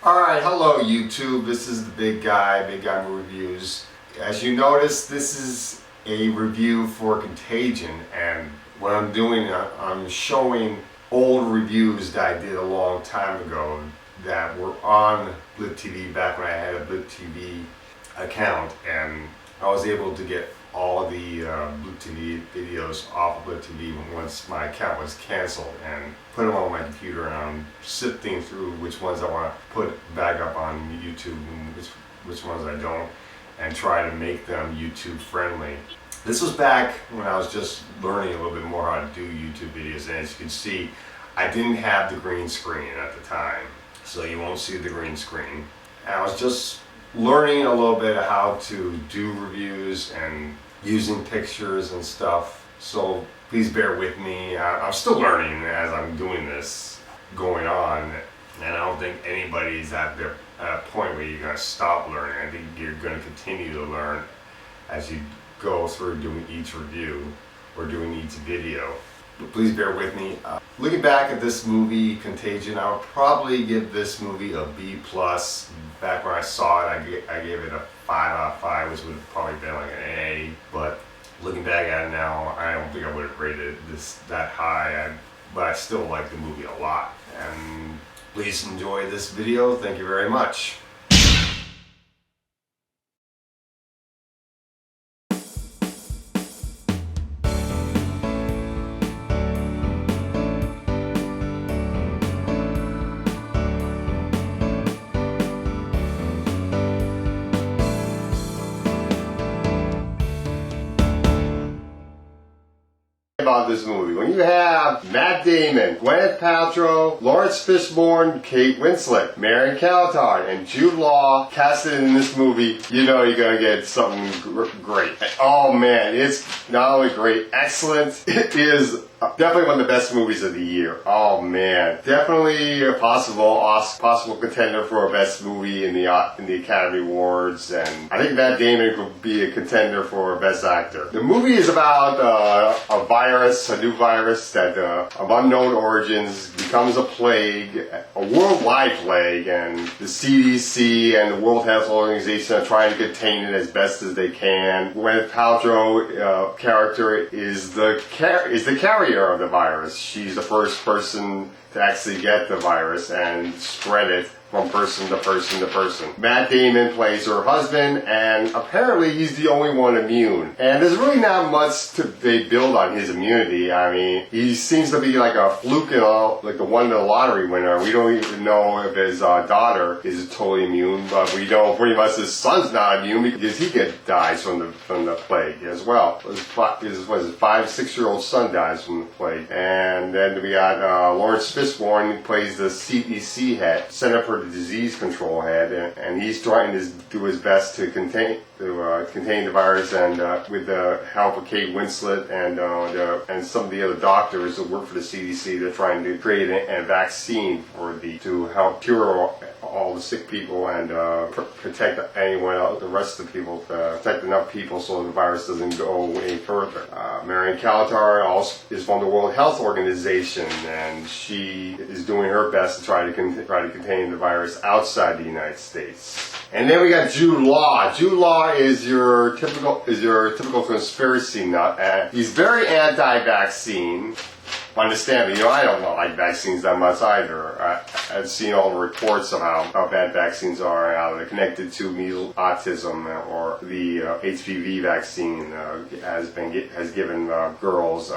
Alright, hello YouTube, this is the Big Guy Reviews. As you notice, this is a review for Contagion, and what I'm doing, I'm showing old reviews that I did a long time ago that were on Blip TV back when I had a Blip TV account, and I was able to get all of the Blip TV videos off of Blip TV once my account was canceled, and put them on my computer, and I'm sifting through which ones I want to put back up on YouTube and which ones I don't, and try to make them YouTube friendly. This was back when I was just learning a little bit more how to do YouTube videos, and as you can see, I didn't have the green screen at the time, so you won't see the green screen. And I was just learning a little bit of how to do reviews and using pictures and stuff, so please bear with me. I'm still learning as I'm doing this going on, and I don't think anybody's at a point where you're going to stop learning. I think you're going to continue to learn as you go through doing each review or doing each video. But please bear with me. Looking back at this movie, Contagion, I would probably give this movie a B+. Back when I saw it, I gave it a 5 out of 5, which would have probably been like an A. But looking back at it now, I don't think I would have rated this that high. But I still like the movie a lot. And please enjoy this video. Thank you very much. About this movie, when you have Matt Damon, Gwyneth Paltrow, Lawrence Fishburne, Kate Winslet, Marion Cotillard, and Jude Law casted in this movie, you know you're gonna get something great. Oh man, it's not only great, excellent. It is definitely one of the best movies of the year. Oh man, definitely a possible contender for a best movie in the Academy Awards, and I think Matt Damon could be a contender for best actor. The movie is about a new virus that of unknown origins becomes a plague, a worldwide plague, and the CDC and the World Health Organization are trying to contain it as best as they can. Gwyneth Paltrow character is the carrier of the virus. She's the first person to actually get the virus and spread it from person to person to person. Matt Damon plays her husband, and apparently he's the only one immune. And there's really not much they build on his immunity. I mean, he seems to be like a fluke, like the one in the lottery winner. We don't even know if his daughter is totally immune, but we know pretty much his son's not immune because he dies from the plague as well. His 5-6-year-old son dies from the plague. And then we got Lawrence Fishburne, who plays the CDC head, Center for the Disease Control head, and he's trying to do his best to contain the virus, and with the help of Kate Winslet and some of the other doctors that work for the CDC, they're trying to create a vaccine to help cure all the sick people and protect anyone else, the rest of the people, protect enough people so the virus doesn't go any further. Marion Cotillard also is from the World Health Organization, and she is doing her best to try to contain the virus outside the United States. And then we got Jude Law. Jude Law is your typical conspiracy nut. He's very anti-vaccine. Understand me, I don't like vaccines that much either. I've seen all the reports of how bad vaccines are, how they're connected to measles, autism, or the HPV vaccine has given girls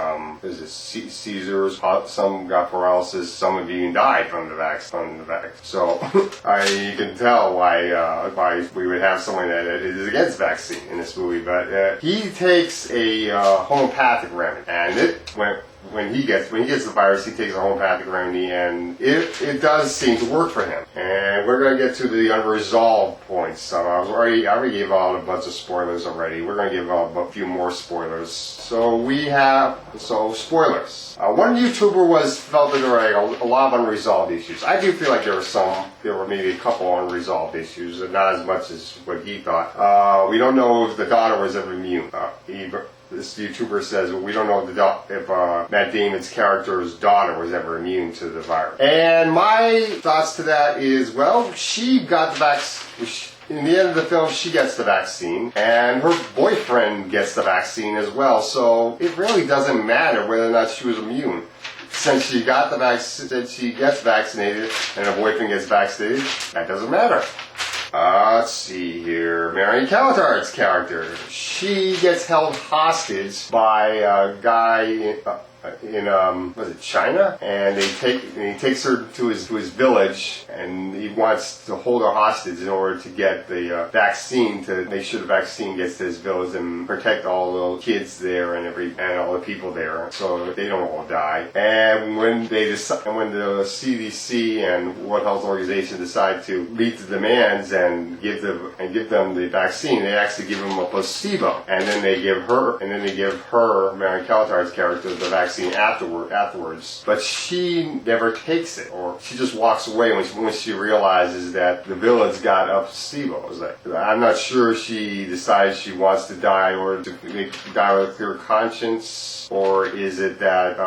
seizures. Some got paralysis. Some have even died from the vaccine. So you can tell why we would have someone that is against vaccine in this movie. But he takes a homeopathic remedy, and when he gets the virus, he takes a homeopathic remedy, and it does seem to work for him. And we're going to get to the unresolved points. I already gave out a bunch of spoilers already. We're going to give out a few more spoilers. So spoilers. One YouTuber felt that there were a lot of unresolved issues. I do feel like there were maybe a couple unresolved issues, and not as much as what he thought. We don't know if the daughter was ever immune. this YouTuber says, well, we don't know if Matt Damon's character's daughter was ever immune to the virus. And my thoughts to that is, well, she got the vaccine. In the end of the film, she gets the vaccine, and her boyfriend gets the vaccine as well. So it really doesn't matter whether or not she was immune. Since she got the vaccine, since she gets vaccinated, and her boyfriend gets vaccinated, that doesn't matter. Let's see here. Marion Cotillard's character. She gets held hostage by a guy in was it China? And he takes her to his village, and he wants to hold her hostage in order to get the vaccine, to make sure the vaccine gets to his village and protect all the kids there and all the people there, so that they don't all die. And when the CDC and World Health Organization decide to meet the demands and give them the vaccine, they actually give them a placebo, and then they give her Marion Cotillard's character the vaccine afterwards, but she never takes it, or she just walks away when she realizes that the village got a placebo. I'm not sure she decides she wants to die or to die with her conscience, or is it that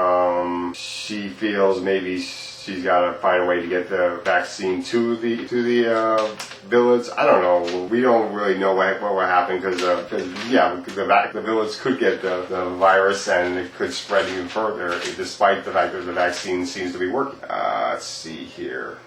she feels maybe she's got to find a way to get the vaccine to the village. I don't know. We don't really know what will happen because the village could get the virus and it could spread even further, despite the fact that the vaccine seems to be working. Let's see here.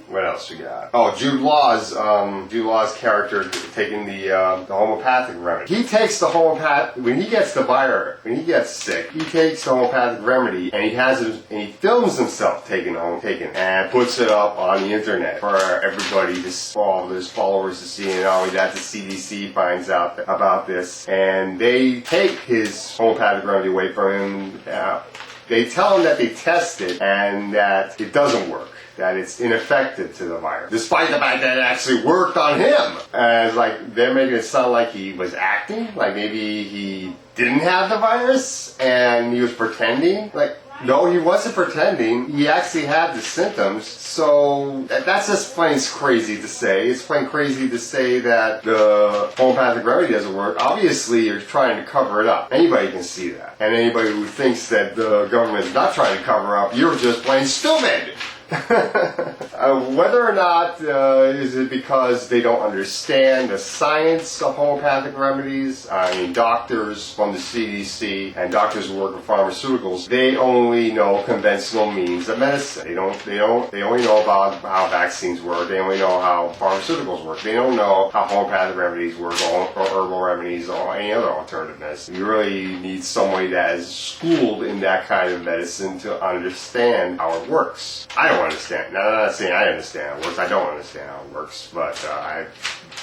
What else you got? Oh, Jude Law's character taking the homeopathic remedy. He takes the homeopathic when he gets the virus. When he gets sick, he takes the homeopathic remedy and he films himself taking and puts it up on the internet for everybody all his followers to see. And not only that, the CDC finds out about this and they take his homeopathic remedy away from him. They tell him that they tested and that it doesn't work, that it's ineffective to the virus, despite the fact that it actually worked on him. And it's like they're making it sound like he was acting, like maybe he didn't have the virus and he was pretending. Like, no, he wasn't pretending. He actually had the symptoms. So that's just plain crazy to say. It's plain crazy to say that the homeopathic remedy doesn't work. Obviously, you're trying to cover it up. Anybody can see that. And anybody who thinks that the government is not trying to cover up, you're just plain stupid. Whether or not is it because they don't understand the science of homeopathic remedies. I mean, doctors from the CDC and doctors who work with pharmaceuticals, they only know conventional means of medicine. They only know about how vaccines work. They only know how pharmaceuticals work. They don't know how homeopathic remedies work, or herbal remedies, or any other alternative medicine. You really need somebody that is schooled in that kind of medicine to understand how it works. I don't understand. Now, I'm not saying I understand how it works. I don't understand how it works, but I've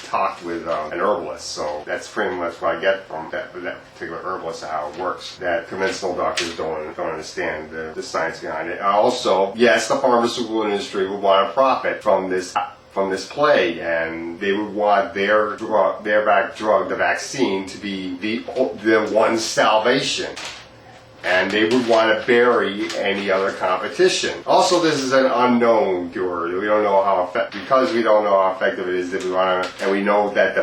talked with an herbalist, so that's pretty much what I get from that particular herbalist, how it works. That conventional doctors don't understand the science behind it. Also, yes, the pharmaceutical industry would want to profit from this play, and they would want their drug, the vaccine, to be the one salvation. And they would want to bury any other competition. Also, this is an unknown cure. We don't know because we don't know how effective it is. And we know that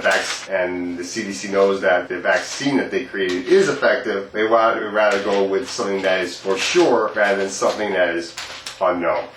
and the CDC knows that the vaccine that they created is effective. They would rather go with something that is for sure rather than something that is unknown.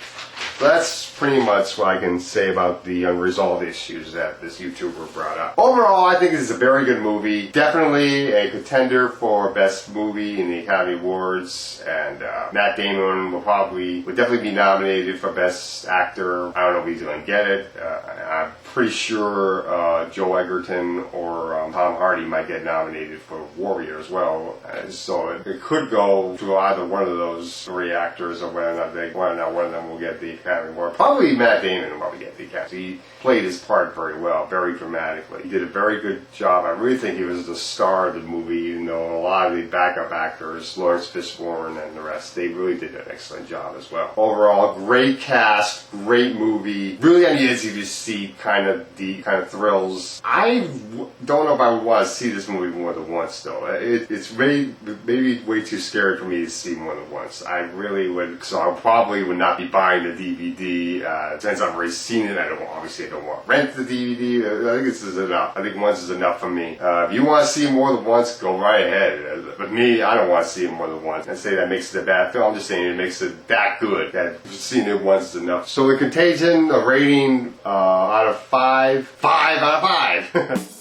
So that's pretty much what I can say about the unresolved issues that this YouTuber brought up. Overall, I think this is a very good movie. Definitely a contender for Best Movie in the Academy Awards. And Matt Damon would definitely be nominated for Best Actor. I don't know if he's going to get it. I'm pretty sure Joe Egerton or Tom Hardy might get nominated for Warrior as well. So it could go to either one of those three actors, or whether or not one of them will get the Academy Award. Probably Matt Damon will probably get the Academy. He played his part very well, very dramatically. He did a very good job. I really think he was the star of the movie, even though a lot of the backup actors, Lawrence Fishburne and the rest, they really did an excellent job as well. Overall, great cast, great movie, really on the edge of your seat, kind of thrills. I don't know if I would want to see this movie more than once, though. It's maybe way too scary for me to see more than once. I really would, so I probably would not be buying the DVD DVD. Since I've already seen it, I don't want to rent the DVD. I think this is enough. I think once is enough for me. If you want to see it more than once, go right ahead. But me, I don't want to see it more than once. I say that makes it a bad film. I'm just saying it makes it that good that seeing it once is enough. So the Contagion, a rating out of 5 out of 5.